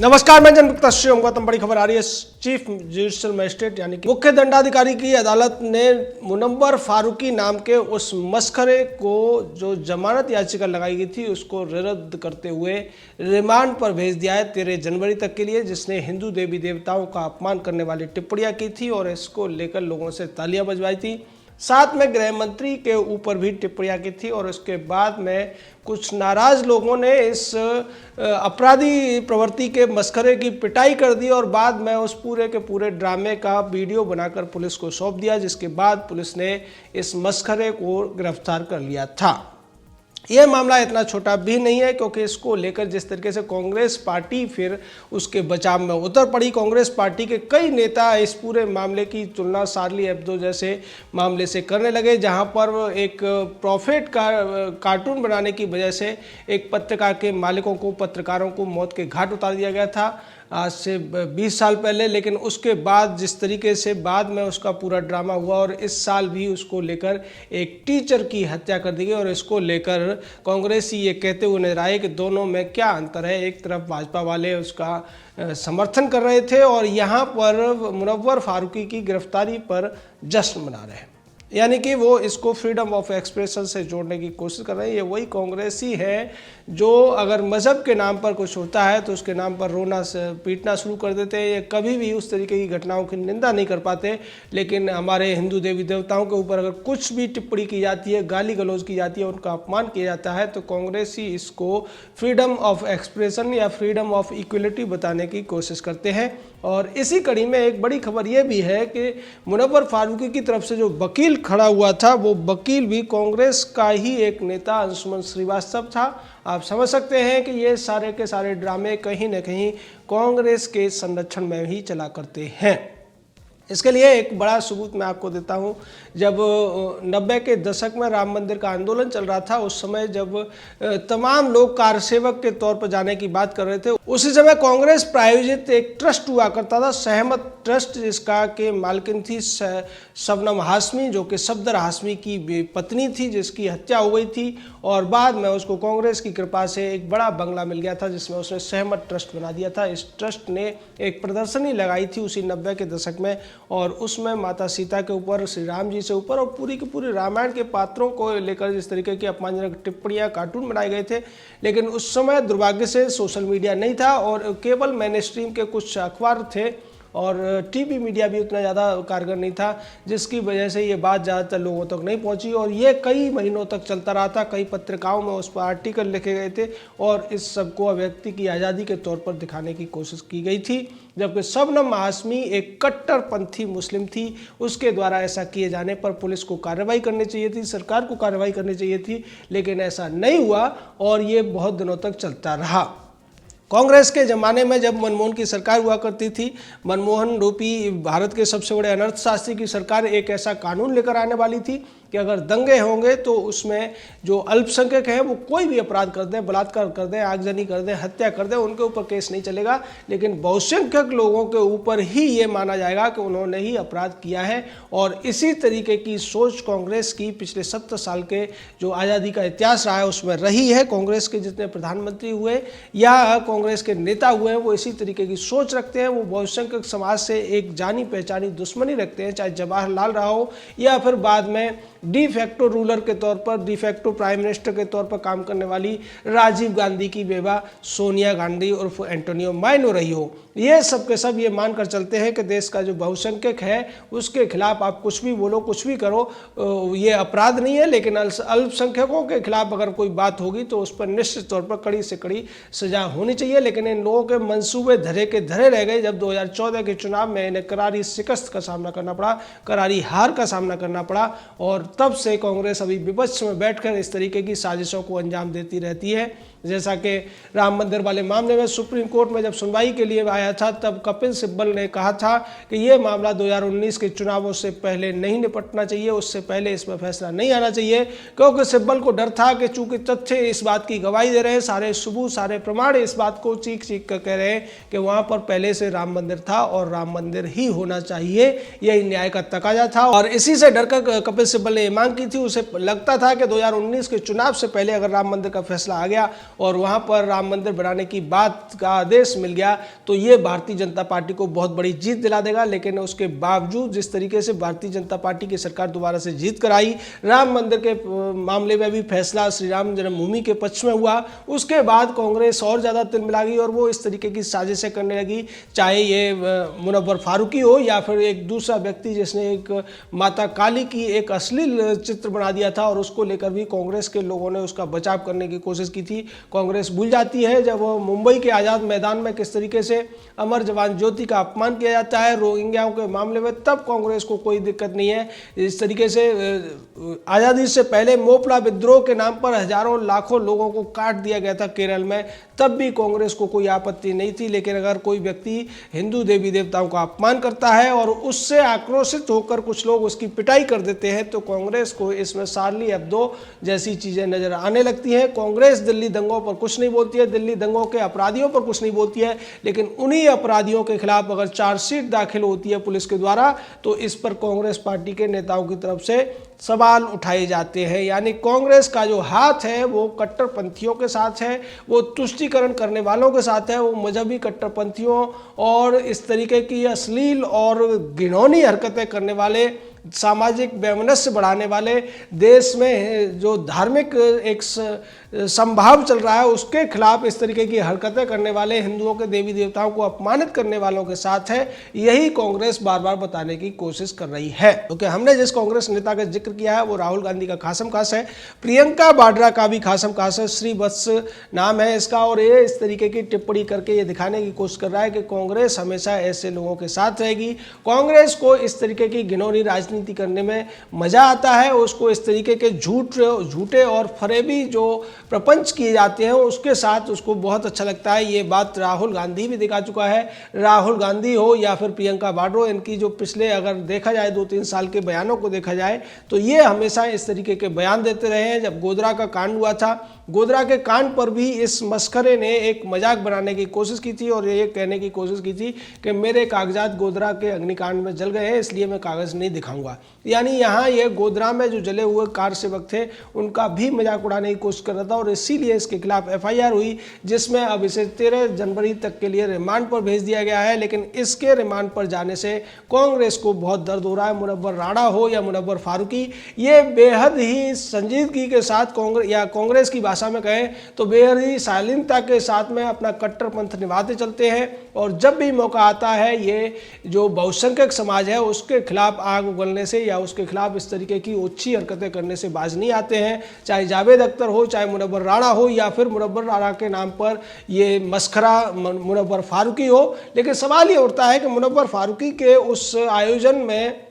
नमस्कार, मैं जनमुक्ता श्री ओम गौतम। बड़ी खबर आ रही है। चीफ जुडिशियल मजिस्ट्रेट यानी कि मुख्य दंडाधिकारी की अदालत ने मुनव्वर फारूकी नाम के उस मस्खरे को जो जमानत याचिका लगाई गई थी उसको रद्द करते हुए रिमांड पर भेज दिया है 13 जनवरी तक के लिए, जिसने हिंदू देवी देवताओं का अपमान करने वाली टिप्पणियां की थी और इसको लेकर लोगों से तालियां बजवाई थी। साथ में गृह मंत्री के ऊपर भी टिप्पणियां की थी और उसके बाद में कुछ नाराज लोगों ने इस अपराधी प्रवृत्ति के मस्खरे की पिटाई कर दी और बाद में उस पूरे के पूरे ड्रामे का वीडियो बनाकर पुलिस को सौंप दिया, जिसके बाद पुलिस ने इस मस्खरे को गिरफ्तार कर लिया था। यह मामला इतना छोटा भी नहीं है, क्योंकि इसको लेकर जिस तरीके से कांग्रेस पार्टी फिर उसके बचाव में उतर पड़ी। कांग्रेस पार्टी के कई नेता इस पूरे मामले की तुलना शार्ली एब्दो जैसे मामले से करने लगे, जहां पर एक प्रॉफिट का कार्टून बनाने की वजह से एक पत्रिका के मालिकों को, पत्रकारों को मौत के घाट उतार दिया गया था आज से 20 साल पहले। लेकिन उसके बाद जिस तरीके से बाद में उसका पूरा ड्रामा हुआ और इस साल भी उसको लेकर एक टीचर की हत्या कर दी गई और इसको लेकर कांग्रेसी ये कहते हुए नजर आए कि दोनों में क्या अंतर है। एक तरफ भाजपा वाले उसका समर्थन कर रहे थे और यहाँ पर मुनव्वर फारूकी की गिरफ्तारी पर जश्न मना रहे हैं, यानी कि वो इसको फ्रीडम ऑफ एक्सप्रेशन से जोड़ने की कोशिश कर रहे हैं। ये वही कांग्रेसी है जो अगर मज़हब के नाम पर कुछ होता है तो उसके नाम पर रोना पीटना शुरू कर देते हैं। ये कभी भी उस तरीके की घटनाओं की निंदा नहीं कर पाते, लेकिन हमारे हिंदू देवी देवताओं के ऊपर अगर कुछ भी टिप्पणी की जाती है, गाली गलौज की जाती है, उनका अपमान किया जाता है, तो कांग्रेसी इसको फ्रीडम ऑफ एक्सप्रेशन या फ्रीडम ऑफ इक्वलिटी बताने की कोशिश करते हैं। और इसी कड़ी में एक बड़ी खबर यह भी है कि मुनव्वर फारूकी की तरफ से जो वकील खड़ा हुआ था वो वकील भी कांग्रेस का ही एक नेता अंशुमन श्रीवास्तव था। आप समझ सकते हैं कि ये सारे के सारे ड्रामे कहीं ना कहीं कांग्रेस के संरक्षण में ही चला करते हैं। इसके लिए एक बड़ा सबूत मैं आपको देता हूं। जब 90 के दशक में राम मंदिर का आंदोलन चल रहा था, उस समय जब तमाम लोग कारसेवक के तौर पर जाने की बात कर रहे थे, उसी समय कांग्रेस प्रायोजित एक ट्रस्ट हुआ करता था, सहमत ट्रस्ट, जिसका के मालकिन थी शबनम हाशमी, जो कि सफदर हाशमी की पत्नी थी, जिसकी हत्या हो गई थी और बाद में उसको कांग्रेस की कृपा से एक बड़ा बंगला मिल गया था जिसमें उसने सहमत ट्रस्ट बना दिया था। इस ट्रस्ट ने एक प्रदर्शनी लगाई थी उसी 90 के दशक में और उसमें माता सीता के ऊपर, श्री राम जी से ऊपर और पूरी की पूरी रामायण के पात्रों को लेकर जिस तरीके की अपमानजनक टिप्पणियां, कार्टून बनाए गए थे। लेकिन उस समय दुर्भाग्य से सोशल मीडिया नहीं था और केवल मेन स्ट्रीम के कुछ अखबार थे और टीवी मीडिया भी उतना ज़्यादा कारगर नहीं था, जिसकी वजह से ये बात ज़्यादातर लोगों तक नहीं पहुंची और ये कई महीनों तक चलता रहा था। कई पत्रिकाओं में उस पर आर्टिकल लिखे गए थे और इस सबको अभिव्यक्ति की आज़ादी के तौर पर दिखाने की कोशिश की गई थी, जबकि शबनम हाशमी एक कट्टरपंथी मुस्लिम थी। उसके द्वारा ऐसा किए जाने पर पुलिस को कार्रवाई करनी चाहिए थी, सरकार को कार्रवाई करनी चाहिए थी, लेकिन ऐसा नहीं हुआ और ये बहुत दिनों तक चलता रहा। कांग्रेस के ज़माने में जब मनमोहन की सरकार हुआ करती थी, मनमोहन रूपी भारत के सबसे बड़े अनर्थशास्त्री की सरकार एक ऐसा कानून लेकर आने वाली थी कि अगर दंगे होंगे तो उसमें जो अल्पसंख्यक हैं वो कोई भी अपराध कर दें, बलात्कार कर दें, आगजनी कर दें, हत्या कर दें, उनके ऊपर केस नहीं चलेगा, लेकिन बहुसंख्यक लोगों के ऊपर ही ये माना जाएगा कि उन्होंने ही अपराध किया है। और इसी तरीके की सोच कांग्रेस की पिछले 70 साल के जो आज़ादी का इतिहास रहा है उसमें रही है। कांग्रेस के जितने प्रधानमंत्री हुए या कांग्रेस के नेता हुए हैं वो इसी तरीके की सोच रखते हैं। वो बहुसंख्यक समाज से एक जानी पहचानी दुश्मनी रखते हैं, चाहे जवाहरलाल रहा हो या फिर बाद में डी फैक्टो रूलर के तौर पर, डी फैक्टो प्राइम मिनिस्टर के तौर पर काम करने वाली राजीव गांधी की बेवा सोनिया गांधी उर्फ एंटोनियो माइनो रही हो। ये सब के सब ये मानकर चलते हैं कि देश का जो बहुसंख्यक है उसके खिलाफ आप कुछ भी बोलो, कुछ भी करो, ये अपराध नहीं है, लेकिन अल्पसंख्यकों के खिलाफ अगर कोई बात होगी तो उस पर निश्चित तौर पर कड़ी से कड़ी सजा होनी चाहिए। लेकिन इन लोगों के मंसूबे धरे के धरे रह गए जब 2014 के चुनाव में इन्हें करारी शिकस्त का सामना करना पड़ा, करारी हार का सामना करना पड़ा और तब से कांग्रेस अभी विपक्ष में बैठकर इस तरीके की साजिशों को अंजाम देती रहती है। जैसा कि राम मंदिर वाले मामले में सुप्रीम कोर्ट में जब सुनवाई के लिए आया था तब कपिल सिब्बल ने कहा था कि ये मामला 2019 के चुनावों से पहले नहीं निपटना चाहिए, उससे पहले इसमें फैसला नहीं आना चाहिए, क्योंकि सिब्बल को डर था कि चूंकि तथ्य इस बात की गवाही दे रहे हैं, सारे सबूत, सारे प्रमाण इस बात को चीख चीख कर कह रहे हैं कि वहाँ पर पहले से राम मंदिर था और राम मंदिर ही होना चाहिए, यही न्याय का तकाजा था। और इसी से डरकर कपिल सिब्बल ने मांग की थी। उसे लगता था कि 2019 के चुनाव से पहले अगर राम मंदिर का फैसला आ गया और वहाँ पर राम मंदिर बनाने की बात का आदेश मिल गया तो ये भारतीय जनता पार्टी को बहुत बड़ी जीत दिला देगा। लेकिन उसके बावजूद जिस तरीके से भारतीय जनता पार्टी की सरकार दोबारा से जीत कर आई, राम मंदिर के मामले में भी फैसला श्री राम जन्मभूमि के पक्ष में हुआ, उसके बाद कांग्रेस और ज़्यादा तिलमिला गई और वो इस तरीके की साजिशें करने लगी, चाहे ये मुनव्वर फारूकी हो या फिर एक दूसरा व्यक्ति जिसने एक माता काली की एक अश्लील चित्र बना दिया था और उसको लेकर भी कांग्रेस के लोगों ने उसका बचाव करने की कोशिश की थी। कांग्रेस भूल जाती है जब मुंबई के आज़ाद मैदान में किस तरीके से अमर जवान ज्योति का अपमान किया जाता है रोहिंग्याओं के मामले में, तब कांग्रेस को कोई दिक्कत नहीं है। इस तरीके से आज़ादी से पहले मोपला विद्रोह के नाम पर हजारों लाखों लोगों को काट दिया गया था केरल में, तब भी कांग्रेस को कोई आपत्ति नहीं थी। लेकिन अगर कोई व्यक्ति हिंदू देवी देवताओं का अपमान करता है और उससे आक्रोशित होकर कुछ लोग उसकी पिटाई कर देते हैं तो कांग्रेस को इसमें शार्ली एब्दो जैसी चीज़ें नजर आने लगती हैं। कांग्रेस दिल्ली दंगों पर कुछ नहीं बोलती है, दिल्ली दंगों के अपराधियों पर कुछ नहीं बोलती है, लेकिन उन्हीं अपराधियों के खिलाफ अगर चार्जशीट दाखिल होती है पुलिस के द्वारा तो इस पर कांग्रेस पार्टी के नेताओं की तरफ से सवाल उठाए जाते हैं। यानी कांग्रेस का जो हाथ है वो कट्टरपंथियों के साथ है, वो तुष्टीकरण करने वालों के साथ है, वो मजहबी कट्टरपंथियों और इस तरीके की अश्लील और घिनौनी हरकतें करने वाले, सामाजिक वैमनस्य बढ़ाने वाले, देश में जो धार्मिक एक संभाव चल रहा है उसके खिलाफ इस तरीके की हरकतें करने वाले, हिंदुओं के देवी देवताओं को अपमानित करने वालों के साथ है। यही कांग्रेस बार बार बताने की कोशिश कर रही है। क्योंकि हमने जिस कांग्रेस नेता का जिक्र किया है वो राहुल गांधी का खासम खास है, प्रियंका वाड्रा का भी खासम खास है, श्रीवत्स नाम है इसका, और ये इस तरीके की टिप्पणी करके ये दिखाने की कोशिश कर रहा है कि कांग्रेस हमेशा ऐसे लोगों के साथ रहेगी। कांग्रेस को इस तरीके की घिनौनी राजनीति करने में मजा आता है, उसको इस तरीके के झूठे और फरेबी जो प्रपंच किए जाते हैं उसके साथ उसको बहुत अच्छा लगता है। ये बात राहुल गांधी भी दिखा चुका है। राहुल गांधी हो या फिर प्रियंका वाड्रा, इनकी जो पिछले अगर देखा जाए 2-3 साल के बयानों को देखा जाए तो ये हमेशा इस तरीके के बयान देते रहे हैं। जब गोधरा का कांड हुआ था, गोधरा के कांड पर भी इस मस्खरे ने एक मजाक बनाने की कोशिश की थी और ये कहने की कोशिश की थी कि मेरे कागजात गोधरा के अग्निकांड में जल गए हैं इसलिए मैं कागज नहीं दिखाऊंगा। यानी यहाँ ये गोधरा में जो जले हुए कार सेवक थे उनका भी मजाक उड़ाने की कोशिश कर रहा था और इसीलिए इसके खिलाफ एफआईआर हुई, जिसमें अब इसे 13 जनवरी तक के लिए रिमांड पर भेज दिया गया है। लेकिन इसके रिमांड पर जाने से कांग्रेस को बहुत दर्द हो रहा है। मुनव्वर राणा हो या मुनव्वर फारूकी, ये बेहद ही संजीदगी के साथ कांग्रेस की भाषा में कहें तो बेहद ही शालीनता के साथ में अपना कट्टरपंथ निभाते चलते हैं और जब भी मौका आता है ये जो बहुसंख्यक समाज है उसके खिलाफ आग उगलने से या उसके खिलाफ इस तरीके की ओछी हरकतें करने से बाज नहीं आते हैं। चाहे जावेद अख्तर हो, चाहे मुनव्वर राणा हो या फिर मुनव्वर राणा के नाम पर ये मस्खरा मुनव्वर फारूकी हो। लेकिन सवाल ये उठता है कि मुनव्वर फारूकी के उस आयोजन में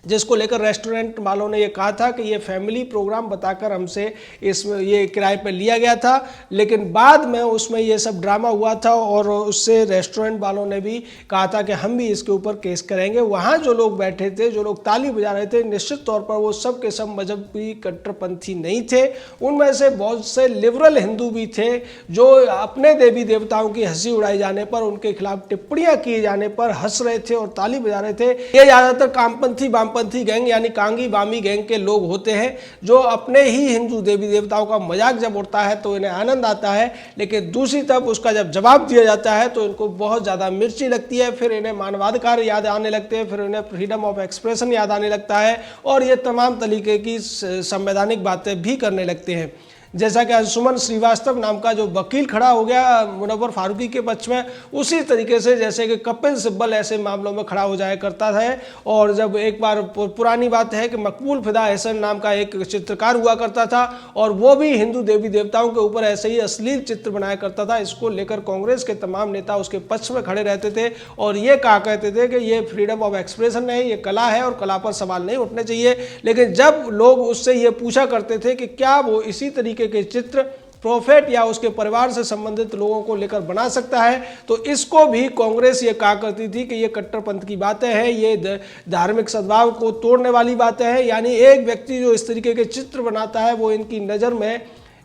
जिसको लेकर रेस्टोरेंट वालों ने ये कहा था कि ये फैमिली प्रोग्राम बताकर हमसे इसमें ये किराए पे लिया गया था, लेकिन बाद में उसमें ये सब ड्रामा हुआ था और उससे रेस्टोरेंट वालों ने भी कहा था कि हम भी इसके ऊपर केस करेंगे। वहाँ जो लोग बैठे थे, जो लोग ताली बजा रहे थे, निश्चित तौर पर वो सब के सब मजहबी कट्टरपंथी नहीं थे। उनमें से बहुत से लिबरल हिंदू भी थे जो अपने देवी देवताओं की हंसी उड़ाई जाने पर, उनके खिलाफ टिप्पणियाँ किए जाने पर हंस रहे थे और ताली बजा रहे थे। ये ज़्यादातर कामपंथी पंथी गैंग यानी कांगी बामी गैंग के लोग होते हैं जो अपने ही हिंदू देवी देवताओं का मजाक जब उड़ता है तो इन्हें आनंद आता है, लेकिन दूसरी तरफ उसका जब जवाब दिया जाता है तो इनको बहुत ज़्यादा मिर्ची लगती है। फिर इन्हें मानवाधिकार याद आने लगते हैं, फिर इन्हें फ्रीडम ऑफ एक्सप्रेशन याद आने लगता है और ये तमाम तरीके की संवैधानिक बातें भी करने लगते हैं। जैसा कि अंशुमन श्रीवास्तव नाम का जो वकील खड़ा हो गया मुनव्वर फारूकी के पक्ष में, उसी तरीके से जैसे कि कपिल सिब्बल ऐसे मामलों में खड़ा हो जाया करता है। और जब एक बार पुरानी बात है कि मकबूल फिदा एहसन नाम का एक चित्रकार हुआ करता था और वो भी हिंदू देवी देवताओं के ऊपर ऐसे ही अश्लील चित्र बनाया करता था। इसको लेकर कांग्रेस के तमाम नेता उसके पक्ष में खड़े रहते थे और ये कहा कहते थे कि ये फ्रीडम ऑफ एक्सप्रेशन है, ये कला है और कला पर सवाल नहीं उठने चाहिए। लेकिन जब लोग उससे ये पूछा करते थे कि क्या वो इसी तरीके के चित्र प्रोफेट या उसके परिवार से संबंधित लोगों को लेकर बना सकता है, तो इसको भी कांग्रेस ये कहा करती थी कि ये कट्टरपंथ की बातें हैं, ये धार्मिक सद्भाव को तोड़ने वाली बातें हैं। यानी एक व्यक्ति जो इस तरीके के चित्र बनाता है वो इनकी नज़र में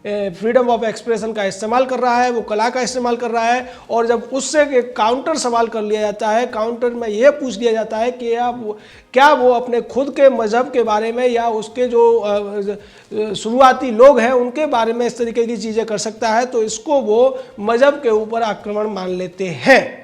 फ्रीडम ऑफ एक्सप्रेशन का इस्तेमाल कर रहा है, वो कला का इस्तेमाल कर रहा है। और जब उससे एक काउंटर सवाल कर लिया जाता है, काउंटर में ये पूछ लिया जाता है कि क्या वो अपने खुद के मज़हब के बारे में या उसके जो शुरुआती लोग हैं उनके बारे में इस तरीके की चीज़ें कर सकता है, तो इसको वो मज़हब के ऊपर आक्रमण मान लेते हैं।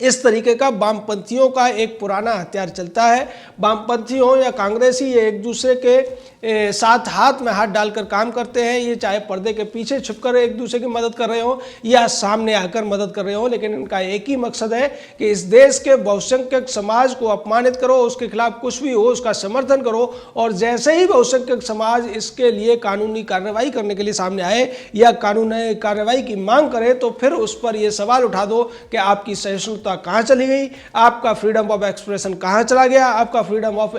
इस तरीके का वामपंथियों का एक पुराना हथियार चलता है। वामपंथी हो या कांग्रेसी, ये एक दूसरे के साथ हाथ में हाथ डालकर काम करते हैं। ये चाहे पर्दे के पीछे छुपकर एक दूसरे की मदद कर रहे हो या सामने आकर मदद कर रहे हो, लेकिन इनका एक ही मकसद है कि इस देश के बहुसंख्यक समाज को अपमानित करो, उसके खिलाफ कुछ भी हो उसका समर्थन करो, और जैसे ही बहुसंख्यक समाज इसके लिए कानूनी कार्रवाई करने के लिए सामने आए या कानूनी कार्रवाई की मांग करे, तो फिर उस पर यह सवाल उठा दो कि आपकी सहिष्णुता कहाँ चली गई, आपका फ्रीडम ऑफ एक्सप्रेशन कहाँ चला गया, आपका फ्रीडम ऑफ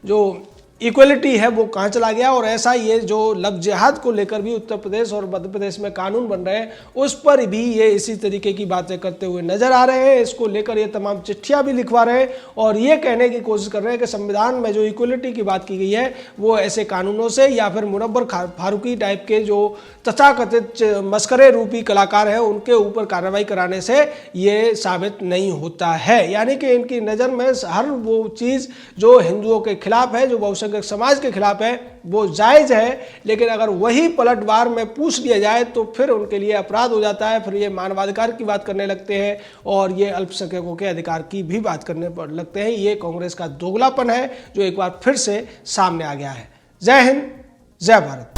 जो इक्वलिटी है वो कहाँ चला गया। और ऐसा ये जो लव जिहाद को लेकर भी उत्तर प्रदेश और मध्य प्रदेश में कानून बन रहे हैं, उस पर भी ये इसी तरीके की बातें करते हुए नजर आ रहे हैं। इसको लेकर ये तमाम चिट्ठियां भी लिखवा रहे हैं और ये कहने की कोशिश कर रहे हैं कि संविधान में जो इक्वलिटी की बात की गई है वो ऐसे कानूनों से या फिर मुनव्वर फारूकी टाइप के जो तथाकथित मस्करे रूपी कलाकार हैं उनके ऊपर कार्रवाई कराने से ये साबित नहीं होता है। यानी कि इनकी नज़र में हर वो चीज़ जो हिंदुओं के खिलाफ है, जो बहुसंख्यक समाज के खिलाफ है, वो जायज़ है, लेकिन अगर वही पलटवार में पूछ लिया जाए तो फिर उनके लिए अपराध हो जाता है। फिर ये मानवाधिकार की बात करने लगते हैं और ये अल्पसंख्यकों के अधिकार की भी बात करने पर लगते हैं। ये कांग्रेस का दोगलापन है जो एक बार फिर से सामने आ गया है। जय हिंद, जय भारत।